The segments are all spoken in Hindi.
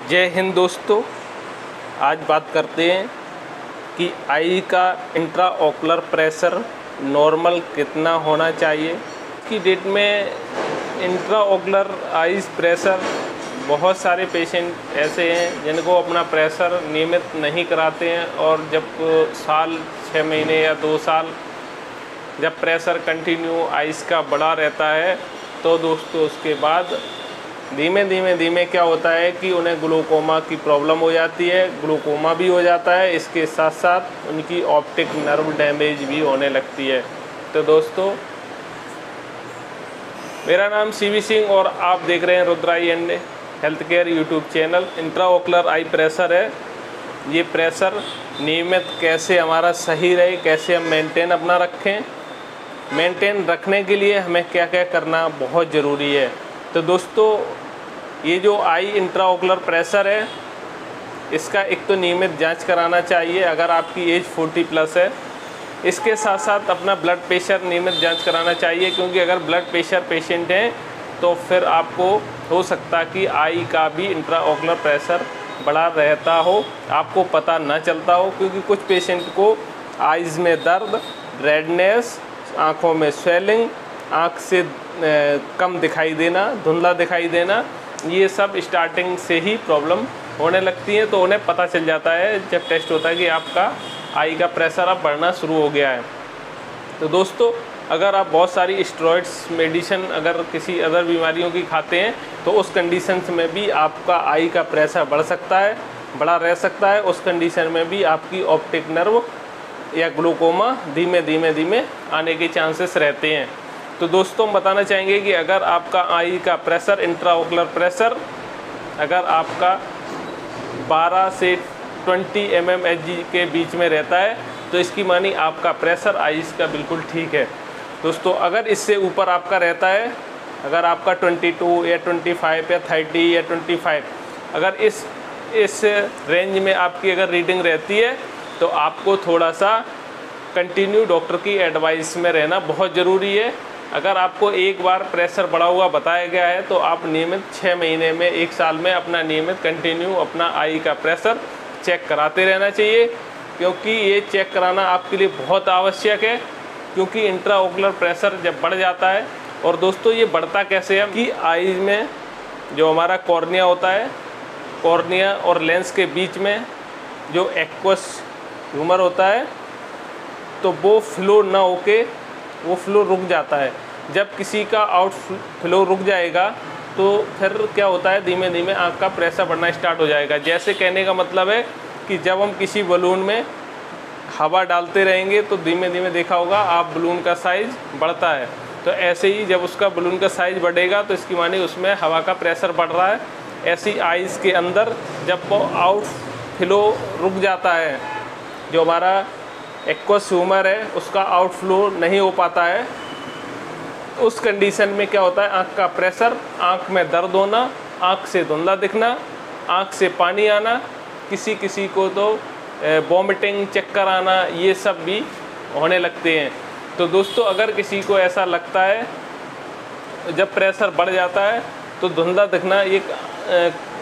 जय हिंद दोस्तों, आज बात करते हैं कि आई का इंट्राओकुलर प्रेशर नॉर्मल कितना होना चाहिए। की डेट में इंट्राओकुलर आइज प्रेशर बहुत सारे पेशेंट ऐसे हैं जिनको अपना प्रेशर नियमित नहीं कराते हैं और जब साल 6 महीने या 2 साल जब प्रेशर कंटिन्यू आइज का बढ़ा रहता है तो दोस्तों उसके बाद धीमे क्या होता है कि उन्हें ग्लूकोमा की प्रॉब्लम हो जाती है, ग्लूकोमा भी हो जाता है, इसके साथ साथ उनकी ऑप्टिक नर्व डैमेज भी होने लगती है। तो दोस्तों मेरा नाम सीवी सिंह और आप देख रहे हैं Rudra eye and health care YouTube channel. Intraocular eye pressure है, ये प्रेशर नियमित कैसे हमारा सही रहे, कैसे हम मेंटेन अपना रखें, मेंटेन रखने के लिए हमें क्या क्या करना बहुत ज़रूरी है। तो दोस्तों ये जो आई इंट्राओकुलर प्रेशर है इसका एक तो नियमित जांच कराना चाहिए अगर आपकी एज 40+ है। इसके साथ साथ अपना ब्लड प्रेशर नियमित जांच कराना चाहिए, क्योंकि अगर ब्लड प्रेशर पेशेंट हैं तो फिर आपको हो सकता कि आई का भी इंट्राओकुलर प्रेशर बढ़ा रहता हो, आपको पता ना चलता हो। क्योंकि कुछ पेशेंट को आइज़ में दर्द, रेडनेस, आँखों में स्वेलिंग, आँख से कम दिखाई देना, धुंधला दिखाई देना, ये सब स्टार्टिंग से ही प्रॉब्लम होने लगती है। तो उन्हें पता चल जाता है जब टेस्ट होता है कि आपका आई का प्रेशर अब बढ़ना शुरू हो गया है। तो दोस्तों अगर आप बहुत सारी स्टेरॉइड्स मेडिसिन अगर किसी अदर बीमारियों की खाते हैं तो उस कंडीशंस में भी आपका आई का प्रेशर बढ़ सकता है, बढ़ा रह सकता है। उस कंडीशन में भी आपकी ऑप्टिक नर्व या ग्लूकोमा धीमे आने के चांसेस रहते हैं। तो दोस्तों हम बताना चाहेंगे कि अगर आपका आई का प्रेशर, इंट्राओकुलर प्रेशर अगर आपका 12 से 20 mmHg के बीच में रहता है तो इसकी मानी आपका प्रेशर आइज का बिल्कुल ठीक है। दोस्तों अगर इससे ऊपर आपका रहता है, अगर आपका 22 या 25 या 30 या 25, अगर इस रेंज में आपकी अगर रीडिंग रहती है तो आपको थोड़ा सा कंटिन्यू डॉक्टर की एडवाइस में रहना बहुत ज़रूरी है। अगर आपको एक बार प्रेशर बढ़ा हुआ बताया गया है तो आप नियमित 6 महीने में, 1 साल में अपना नियमित कंटिन्यू अपना आई का प्रेशर चेक कराते रहना चाहिए, क्योंकि ये चेक कराना आपके लिए बहुत आवश्यक है। क्योंकि इंट्राओकुलर प्रेशर जब बढ़ जाता है, और दोस्तों ये बढ़ता कैसे है कि आई में जो हमारा कॉर्निया होता है, कॉर्निया और लेंस के बीच में जो एक्वस ह्यूमर होता है तो वो फ्लो ना होके वो फ्लो रुक जाता है। जब किसी का आउट फ्लो रुक जाएगा तो फिर क्या होता है, धीमे आँख का प्रेशर बढ़ना स्टार्ट हो जाएगा। जैसे कहने का मतलब है कि जब हम किसी बलून में हवा डालते रहेंगे तो धीमे देखा होगा आप बलून का साइज़ बढ़ता है। तो ऐसे ही जब उसका बलून का साइज़ बढ़ेगा तो इसकी मानी उसमें हवा का प्रेशर बढ़ रहा है। ऐसी आइज़ के अंदर जब वो आउट फ्लो रुक जाता है, जो हमारा एक्वस ह्यूमर है उसका आउटफ्लो नहीं हो पाता है, उस कंडीशन में क्या होता है, आँख का प्रेशर, आँख में दर्द होना, आँख से धुंधला दिखना, आँख से पानी आना, किसी को तो वॉमिटिंग, चक्कर आना, ये सब भी होने लगते हैं। तो दोस्तों अगर किसी को ऐसा लगता है जब प्रेशर बढ़ जाता है तो धुंधला दिखना, एक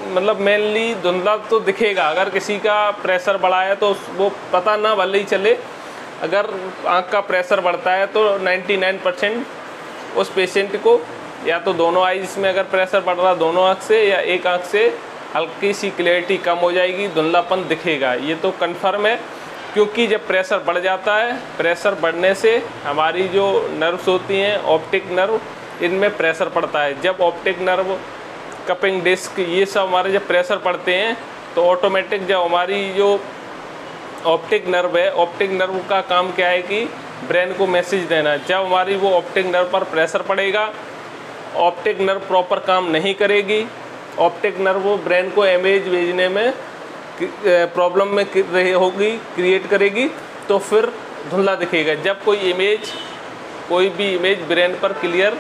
मतलब मेनली धुंधला तो दिखेगा। अगर किसी का प्रेशर बढ़ा है तो वो पता ना भले ही चले, अगर आँख का प्रेशर बढ़ता है तो 99% उस पेशेंट को या तो दोनों आइज़ में अगर प्रेशर बढ़ रहा दोनों आँख से या एक आँख से हल्की सी क्लैरिटी कम हो जाएगी, धुंधलापन दिखेगा, ये तो कन्फर्म है। क्योंकि जब प्रेशर बढ़ जाता है, प्रेशर बढ़ने से हमारी जो नर्व्स होती हैं, ऑप्टिक नर्व, इनमें प्रेशर पड़ता है। जब ऑप्टिक नर्व, कपिंग डिस्क, ये सब हमारे जब प्रेशर पड़ते हैं तो ऑटोमेटिक जब हमारी जो ऑप्टिक नर्व है, ऑप्टिक नर्व का काम क्या है कि ब्रेन को मैसेज देना। जब हमारी वो ऑप्टिक नर्व पर प्रेशर पड़ेगा, ऑप्टिक नर्व प्रॉपर काम नहीं करेगी, ऑप्टिक नर्व ब्रेन को इमेज भेजने में प्रॉब्लम में क्रिएट करेगी, तो फिर धुंधला दिखेगा। जब कोई भी इमेज ब्रेन पर क्लियर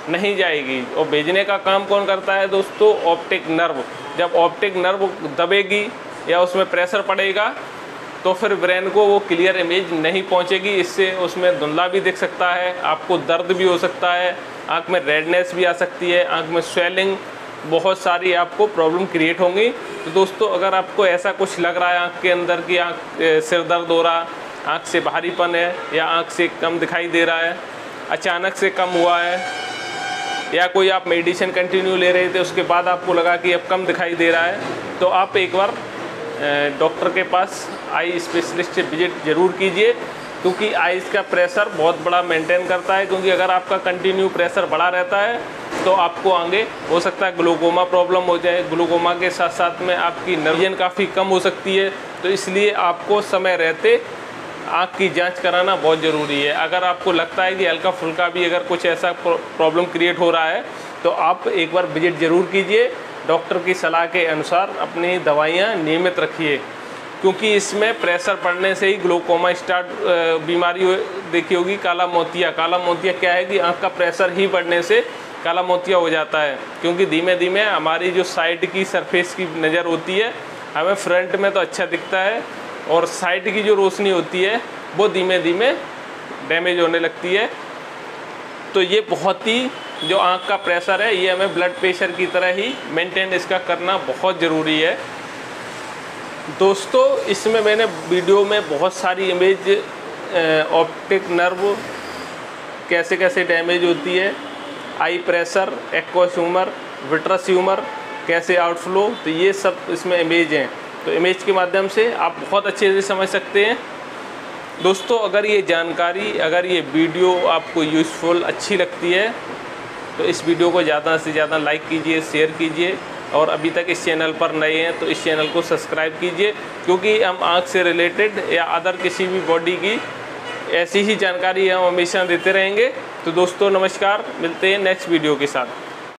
नहीं जाएगी, और भेजने का काम कौन करता है दोस्तों, ऑप्टिक नर्व। जब ऑप्टिक नर्व दबेगी या उसमें प्रेशर पड़ेगा तो फिर ब्रेन को वो क्लियर इमेज नहीं पहुंचेगी। इससे उसमें धुंधला भी दिख सकता है, आपको दर्द भी हो सकता है, आँख में रेडनेस भी आ सकती है, आँख में स्वेलिंग बहुत सारी आपको प्रॉब्लम क्रिएट होंगी। तो दोस्तों अगर आपको ऐसा कुछ लग रहा है आँख के अंदर की सिर दर्द हो रहा, आँख से भारीपन है या आँख से कम दिखाई दे रहा है, अचानक से कम हुआ है, या कोई आप मेडिसिन कंटिन्यू ले रहे थे उसके बाद आपको लगा कि अब कम दिखाई दे रहा है, तो आप एक बार डॉक्टर के पास आई स्पेशलिस्ट से विजिट ज़रूर कीजिए, क्योंकि आइज़ का प्रेशर बहुत बड़ा मेंटेन करता है। क्योंकि अगर आपका कंटिन्यू प्रेशर बढ़ा रहता है तो आपको आगे हो सकता है ग्लूकोमा प्रॉब्लम हो जाए। ग्लूकोमा के साथ साथ में आपकी विजन काफ़ी कम हो सकती है। तो इसलिए आपको समय रहते आँख की जांच कराना बहुत ज़रूरी है। अगर आपको लगता है कि हल्का फुल्का भी अगर कुछ ऐसा प्रॉब्लम क्रिएट हो रहा है तो आप एक बार विजिट ज़रूर कीजिए। डॉक्टर की सलाह के अनुसार अपनी दवाइयाँ नियमित रखिए, क्योंकि इसमें प्रेशर पड़ने से ही ग्लूकोमा स्टार्ट बीमारी देखी होगी काला मोतिया। काला मोतिया क्या है कि आँख का प्रेशर ही बढ़ने से काला मोतिया हो जाता है। क्योंकि धीमे धीमे हमारी जो साइड की सरफेस की नज़र होती है, हमें फ्रंट में तो अच्छा दिखता है और साइड की जो रोशनी होती है वो धीमे धीमे डैमेज होने लगती है। तो ये बहुत ही जो आँख का प्रेशर है ये हमें ब्लड प्रेशर की तरह ही मेंटेन इसका करना बहुत ज़रूरी है। दोस्तों इसमें मैंने वीडियो में बहुत सारी इमेज ऑप्टिक नर्व कैसे कैसे डैमेज होती है, eye pressure, aqueous humour, vitreous humour कैसे आउटफ्लो, तो ये सब इसमें इमेज हैं। तो इमेज के माध्यम से आप बहुत अच्छे से समझ सकते हैं। दोस्तों अगर ये जानकारी, अगर ये वीडियो आपको यूज़फुल अच्छी लगती है तो इस वीडियो को ज़्यादा से ज़्यादा लाइक कीजिए, शेयर कीजिए, और अभी तक इस चैनल पर नए हैं तो इस चैनल को सब्सक्राइब कीजिए, क्योंकि हम आँख से रिलेटेड या अदर किसी भी बॉडी की ऐसी ही जानकारी हम हमेशा देते रहेंगे। तो दोस्तों नमस्कार, मिलते हैं नेक्स्ट वीडियो के साथ।